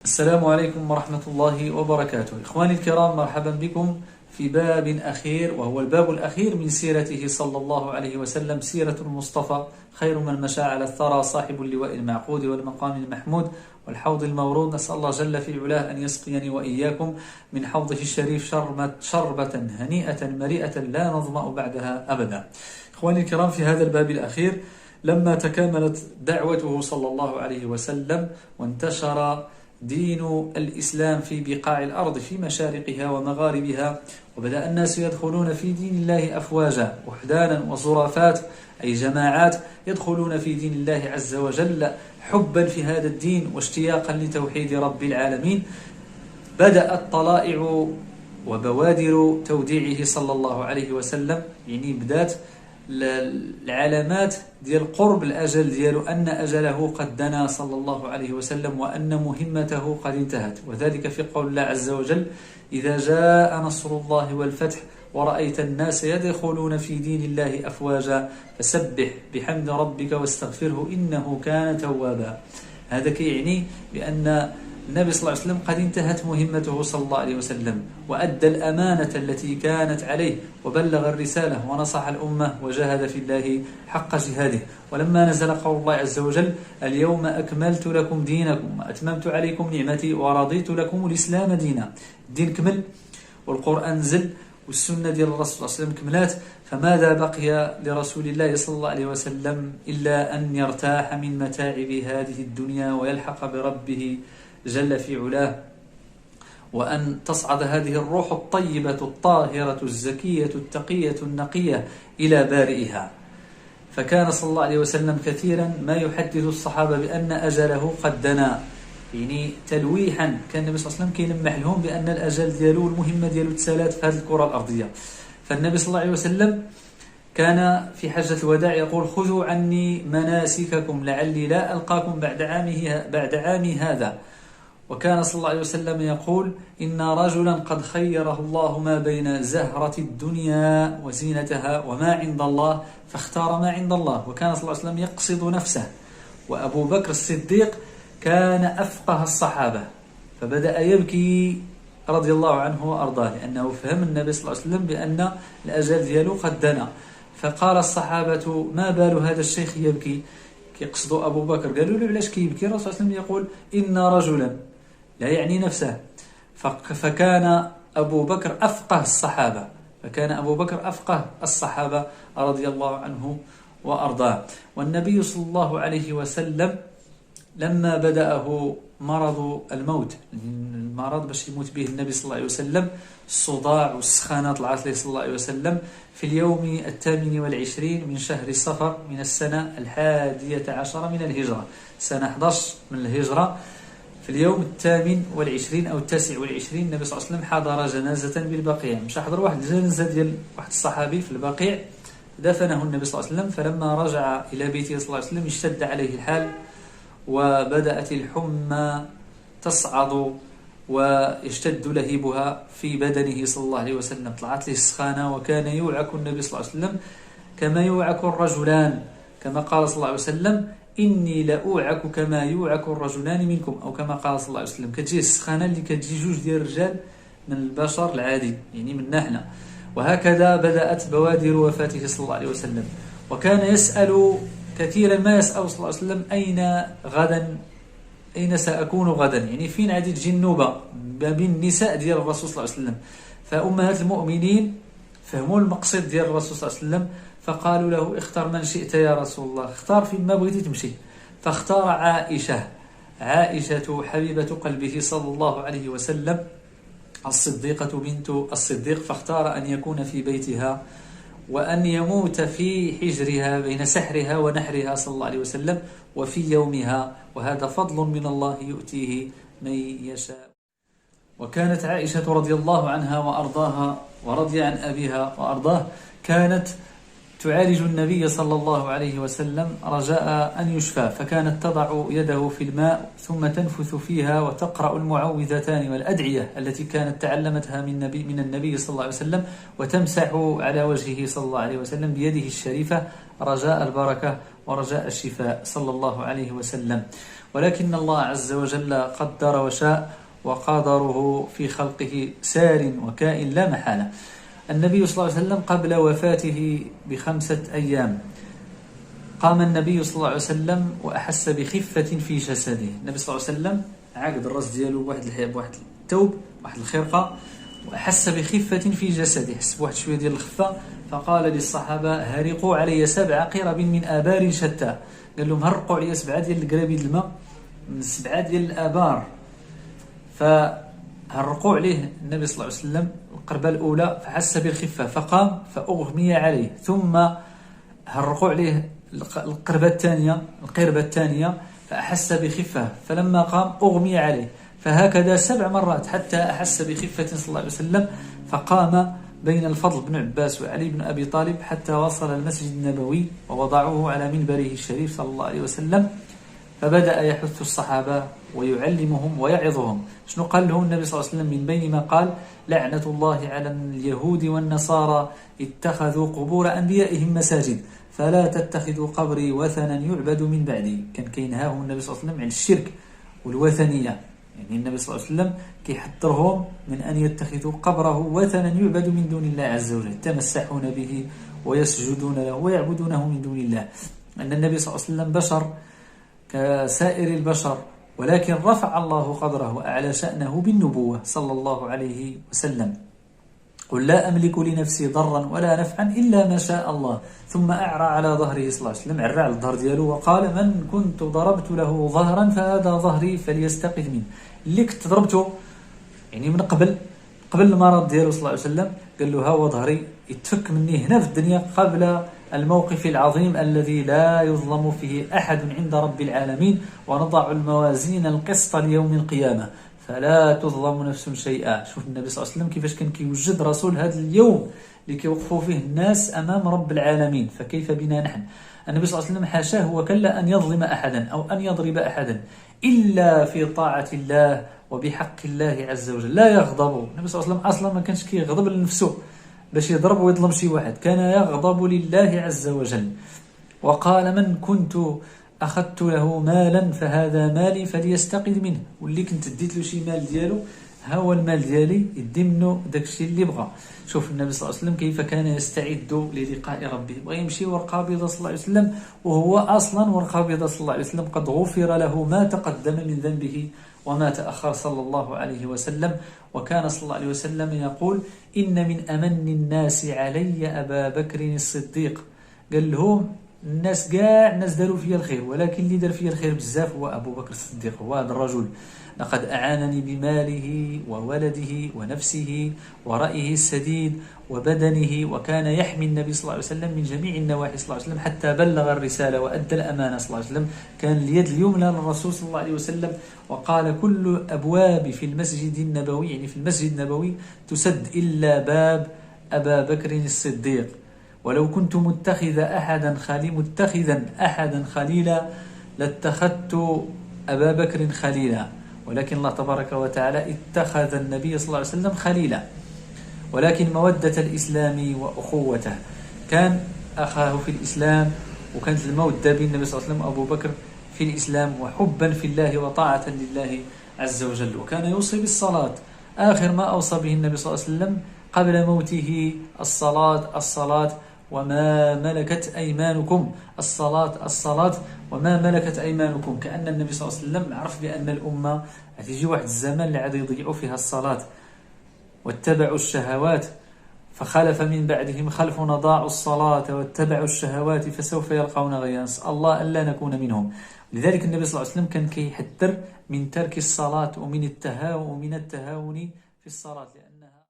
السلام عليكم ورحمة الله وبركاته. إخواني الكرام، مرحبا بكم في باب أخير، وهو الباب الأخير من سيرته صلى الله عليه وسلم، سيرة المصطفى خير من مشى على الثرى، صاحب اللواء المعقود والمقام المحمود والحوض المورود. نسأل الله جل في علاه أن يسقيني وإياكم من حوضه الشريف شربة هنيئة مريئة لا نظمأ بعدها أبدا. إخواني الكرام، في هذا الباب الأخير لما تكاملت دعوته صلى الله عليه وسلم وانتشر دين الإسلام في بقاع الأرض في مشارقها ومغاربها، وبدأ الناس يدخلون في دين الله أفواجا وحدانا وزرافات، أي جماعات يدخلون في دين الله عز وجل حبا في هذا الدين واشتياقا لتوحيد رب العالمين. بدأت طلائع وبوادر توديعه صلى الله عليه وسلم، يعني بدأت العلامات ديال قرب الأجل ديالو، أن أجله قد دنا صلى الله عليه وسلم، وأن مهمته قد انتهت، وذلك في قول الله عز وجل: إذا جاء نصر الله والفتح ورأيت الناس يدخلون في دين الله أفواجا فسبح بحمد ربك واستغفره إنه كان توابا. هذا كيعني بأن النبي صلى الله عليه وسلم قد انتهت مهمته صلى الله عليه وسلم، وأدى الأمانة التي كانت عليه، وبلغ الرسالة ونصح الأمة وجاهد في الله حق جهاده. ولما نزل قول الله عز وجل: اليوم أكملت لكم دينكم وأتممت عليكم نعمتي ورضيت لكم الإسلام دينا، الدين كمل والقرآن نزل والسنة ديال الرسول صلى الله عليه وسلم كملات، فماذا بقي لرسول الله صلى الله عليه وسلم إلا أن يرتاح من متاعب هذه الدنيا ويلحق بربه جل في علاه، وأن تصعد هذه الروح الطيبة الطاهرة الزكية التقية النقية إلى بارئها. فكان صلى الله عليه وسلم كثيرا ما يحدث الصحابة بأن أجله قد دنا، يعني تلويحا. كان النبي صلى الله عليه وسلم كيلمح لهم بأن الأجل ديالو والمهمة ديالو تسالات في هذه الكرة الأرضية. فالنبي صلى الله عليه وسلم كان في حجة الوداع يقول: خذوا عني مناسككم لعلي لا ألقاكم بعد عامي هذا. وكان صلى الله عليه وسلم يقول: إن رجلا قد خيره الله ما بين زهرة الدنيا وزينتها وما عند الله فاختار ما عند الله. وكان صلى الله عليه وسلم يقصد نفسه. وأبو بكر الصديق كان أفقه الصحابة، فبدأ يبكي رضي الله عنه وأرضاه، لأنه فهم النبي صلى الله عليه وسلم بأن الأجل ديالو قد دنا. فقال الصحابة: ما بال هذا الشيخ يبكي؟ يقصدوا أبو بكر. قالوا له: علاش كيبكي؟ الرسول صلى الله عليه وسلم يقول: إن رجلا، لا يعني نفسه. فكان أبو بكر أفقه الصحابة رضي الله عنه وأرضاه. والنبي صلى الله عليه وسلم لما بدأه مرض الموت، المرض باش يموت به النبي صلى الله عليه وسلم، الصداع والسخانة طلعت له صلى الله عليه وسلم في اليوم 28 من شهر صفر من السنة 11 من الهجرة، سنة 11 من الهجرة. في اليوم 28 أو 29 النبي صلى الله عليه وسلم حضر جنازة بالبقيع، مش حضر واحد الجنازة ديال واحد الصحابي في البقيع، دفنه النبي صلى الله عليه وسلم. فلما رجع إلى بيته صلى الله عليه وسلم اشتد عليه الحال، وبدأت الحمى تصعد ويشتد لهيبها في بدنه صلى الله عليه وسلم، طلعت له السخانة، وكان يوعك النبي صلى الله عليه وسلم كما يوعك الرجلان، كما قال صلى الله عليه وسلم: إني لأوعك كما يوعك الرجلان منكم، أو كما قال صلى الله عليه وسلم. كتجي السخانة اللي كتجي جوج ديال الرجال من البشر العادي، يعني منا حنا. وهكذا بدأت بوادر وفاته صلى الله عليه وسلم. وكان يسأل كثيرا، ما يسأل صلى الله عليه وسلم: أين غدا؟ أين سأكون غدا؟ يعني فين غادي تجي النوبة بين النساء ديال الرسول صلى الله عليه وسلم. فأمهات المؤمنين فهموا المقصد ديال الرسول صلى الله عليه وسلم، فقالوا له: اختار من شئت يا رسول الله، اختار فين ما بغيتي تمشي. فاختار عائشة حبيبة قلبه صلى الله عليه وسلم، الصديقة بنت الصديق، فاختار أن يكون في بيتها وأن يموت في حجرها بين سحرها ونحرها صلى الله عليه وسلم وفي يومها، وهذا فضل من الله يؤتيه من يشاء. وكانت عائشة رضي الله عنها وأرضاها ورضي عن أبيها وأرضاه كانت تعالج النبي صلى الله عليه وسلم رجاء أن يشفى، فكانت تضع يده في الماء ثم تنفث فيها وتقرأ المعوذتان والأدعية التي كانت تعلمتها من النبي صلى الله عليه وسلم، وتمسح على وجهه صلى الله عليه وسلم بيده الشريفة رجاء البركة ورجاء الشفاء صلى الله عليه وسلم. ولكن الله عز وجل قدر وشاء، وقدره في خلقه سار وكائن لا محالة. النبي صلى الله عليه وسلم قبل وفاته ب5 أيام قام النبي صلى الله عليه وسلم وأحس بخفة في جسده. النبي صلى الله عليه وسلم عاقد الرأس ديالو بواحد الحياب، بواحد الثوب، واحد الخرقة، وأحس بخفة في جسده، حس بواحد شوية ديال الخفة. فقال للصحابة: هرقوا علي 7 قرب من آبار شتى. قال لهم: هرقوا علي 7 ديال القرابيد الماء من 7 ديال الآبار. فهرقوا عليه النبي صلى الله عليه وسلم القربة الأولى فحس بالخفة فقام فأغمي عليه، ثم هرقوا عليه القربة الثانية فأحس بخفة، فلما قام أغمي عليه، فهكذا 7 مرات حتى أحس بخفة صلى الله عليه وسلم. فقام بين الفضل بن عباس وعلي بن أبي طالب حتى وصل المسجد النبوي ووضعوه على منبره الشريف صلى الله عليه وسلم، فبدأ يحث الصحابة ويعلمهم ويعظهم. شنو قال له النبي صلى الله عليه وسلم من بين ما قال؟ لعنة الله على اليهود والنصارى اتخذوا قبور أنبيائهم مساجد فلا تتخذوا قبري وثنا يعبد من بعدي. كان كينهاهم النبي صلى الله عليه وسلم عن الشرك والوثنية، يعني النبي صلى الله عليه وسلم كيحذرهم من أن يتخذوا قبره وثنا يعبد من دون الله عز وجل، يتمسحون به ويسجدون له ويعبدونه من دون الله. أن النبي صلى الله عليه وسلم بشر كسائر البشر، ولكن رفع الله قدره وأعلى شأنه بالنبوة صلى الله عليه وسلم. قل لا أملك لنفسي ضرا ولا نفعا إلا ما شاء الله، ثم أعرى على ظهره صلى الله عليه وسلم، عرى على الظهر ديالو وقال: من كنت ضربت له ظهرا فهذا ظهري فليستقذ منه. اللي كنت ضربته يعني من قبل المرض ديالو صلى الله عليه وسلم، قال له: ها هو ظهري يتفك مني هنا في الدنيا قبل الموقف العظيم الذي لا يظلم فيه أحد عند رب العالمين، ونضع الموازين القسط ليوم القيامة فلا تظلم نفس شيئا. شوف النبي صلى الله عليه وسلم كيفاش كان كيوجد رسول هذا اليوم اللي كيوقفوا فيه الناس أمام رب العالمين، فكيف بنا نحن؟ النبي صلى الله عليه وسلم حاشاه وكلا أن يظلم أحدا أو أن يضرب أحدا إلا في طاعة الله وبحق الله عز وجل. لا يغضب النبي صلى الله عليه وسلم أصلا، ما كانش كيغضب لنفسه باش يضرب ويظلم شي واحد، كان يغضب لله عز وجل. وقال: من كنت أخذت له مالا فهذا مالي فليستقذ منه. واللي كنت ديت له شي مال ديالو، ها هو المال ديالي، يدي منه داكشي اللي بغى. شوف النبي صلى الله عليه وسلم كيف كان يستعد للقاء ربه، بغى يمشي ورقابضة صلى الله عليه وسلم، وهو أصلا ورقابضة صلى الله عليه وسلم قد غفر له ما تقدم من ذنبه وما تأخر صلى الله عليه وسلم. وكان صلى الله عليه وسلم يقول: إن من أمن الناس علي أبا بكر الصديق. قال لهم الناس كاع الناس داروا فيا الخير، ولكن اللي دار فيا الخير بزاف هو أبو بكر الصديق، هو هذا الرجل. لقد أعانني بماله وولده ونفسه ورأيه السديد وبدنه، وكان يحمي النبي صلى الله عليه وسلم من جميع النواحي صلى الله عليه وسلم حتى بلغ الرسالة وأدى الأمانة صلى الله عليه وسلم. كان اليد اليمنى للرسول صلى الله عليه وسلم. وقال: كل أبواب في المسجد النبوي، يعني في المسجد النبوي، تسد إلا باب أبا بكر الصديق. ولو كنت متخذا أحدا خليلا لاتخذت أبا بكر خليلا، ولكن الله تبارك وتعالى اتخذ النبي صلى الله عليه وسلم خليلا. ولكن مودة الإسلام وأخوته، كان أخاه في الإسلام، وكانت المودة بين النبي صلى الله عليه وسلم وأبو بكر في الإسلام، وحبا في الله وطاعة لله عز وجل. وكان يوصي بالصلاة، آخر ما أوصى به النبي صلى الله عليه وسلم قبل موته: الصلاة وما ملكت أيمانكم، الصلاة وما ملكت أيمانكم. كأن النبي صلى الله عليه وسلم عرف بأن الأمة هتيجي واحد الزمان اللي عاد يضيعوا فيها الصلاة واتبعوا الشهوات، فخلف من بعدهم خلف أضاعوا الصلاة واتبعوا الشهوات فسوف يلقون غيا. نسأل الله ألا نكون منهم. لذلك النبي صلى الله عليه وسلم كان كيحذر من ترك الصلاة ومن التهاون في الصلاة.